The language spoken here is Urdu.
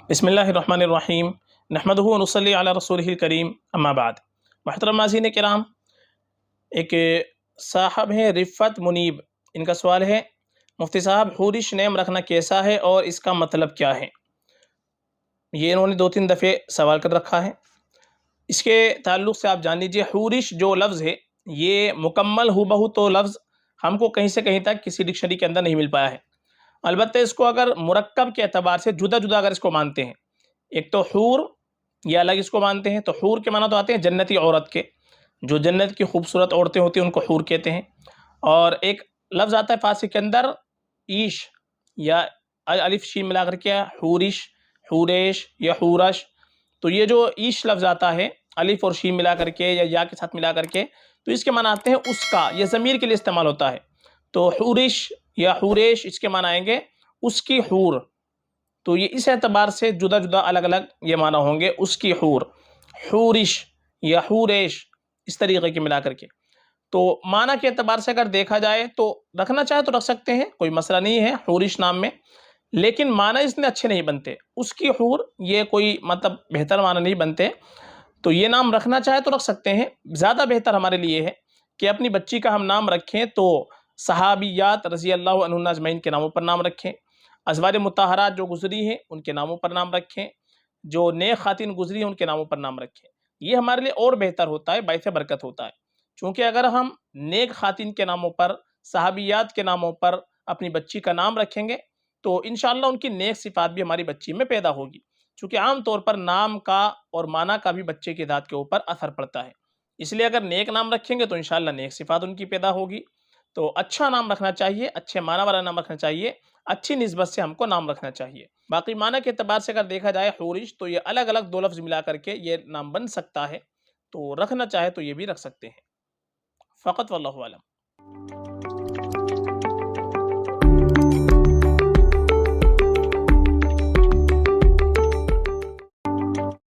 بسم اللہ الرحمن الرحیم نحمدہ و نصلی علی رسولہ الکریم اما بعد۔ محترم ناظرین کرام، ایک صاحب ہیں رفت منیب، ان کا سوال ہے مفتی صاحب حورش نیم رکھنا کیسا ہے اور اس کا مطلب کیا ہے؟ یہ انہوں نے 2-3 دفعے سوال کر رکھا ہے۔ اس کے تعلق سے آپ جان لیجئے حورش جو لفظ ہے یہ مکمل ہو بہو تو لفظ ہم کو کہیں سے کہیں تک کسی ڈکشنری کے اندر نہیں مل پایا ہے۔ البتہ اس کو اگر مرکب کے اعتبار سے جدا جدا اگر اس کو مانتے ہیں، ایک تو حور یہ الگ اس کو مانتے ہیں، تو حور کے معنی تو آتے ہیں جنتی عورت کے، جو جنت کی خوبصورت عورتیں ہوتی ہیں ان کو حور کہتے ہیں۔ اور ایک لفظ آتا ہے فارسی کے اندر عیش، یا الف شین ملا کر کے حورش، حوریش یا حورش، تو یہ جو عیش لفظ آتا ہے الف اور شین ملا کر کے یا کے ساتھ ملا کر کے، تو اس کے معنی آتے ہیں اس کا، یہ ضمیر کے لیے استعمال ہوتا ہے۔ تو حورش یا حوریش اس کے معنی آئیں گے اس کی حور، تو یہ اس اعتبار سے جدا جدا الگ الگ یہ معنی ہوں گے اس کی حور، حورش یا حوریش اس طریقے کے ملا کر کے۔ تو معنی کے اعتبار سے اگر دیکھا جائے تو رکھنا چاہے تو رکھ سکتے ہیں، کوئی مسئلہ نہیں ہے حورش نام میں، لیکن معنی اس میں اچھے نہیں بنتے۔ اس کی حور یہ کوئی مطلب بہتر معنی نہیں بنتے، تو یہ نام رکھنا چاہے تو رکھ سکتے ہیں۔ زیادہ بہتر ہمارے لیے ہے کہ اپنی بچی کا ہم نام رکھیں تو صحابیات رضی اللہ عنہن اجمعین کے ناموں پر نام رکھیں، ازواج مطہرات جو گزری ہیں ان کے ناموں پر نام رکھیں، جو نیک خواتین گزری ہیں ان کے ناموں پر نام رکھیں۔ یہ ہمارے لیے اور بہتر ہوتا ہے، باعث برکت ہوتا ہے، چونکہ اگر ہم نیک خواتین کے ناموں پر، صحابیات کے ناموں پر اپنی بچی کا نام رکھیں گے تو انشاءاللہ ان کی نیک صفات بھی ہماری بچی میں پیدا ہوگی، چونکہ عام طور پر نام کا اور معنی کا بھی بچے کی ذات کے اوپر اثر پڑتا ہے۔ اس لیے اگر نیک نام رکھیں گے تو انشاءاللہ نیک صفات ان کی پیدا ہوگی۔ تو اچھا نام رکھنا چاہیے، اچھے معنی والا نام رکھنا چاہیے، اچھی نسبت سے ہم کو نام رکھنا چاہیے۔ باقی معنی کے اعتبار سے اگر دیکھا جائے حورش تو یہ الگ الگ 2 لفظ ملا کر کے یہ نام بن سکتا ہے، تو رکھنا چاہے تو یہ بھی رکھ سکتے ہیں، فقط واللہ اعلم۔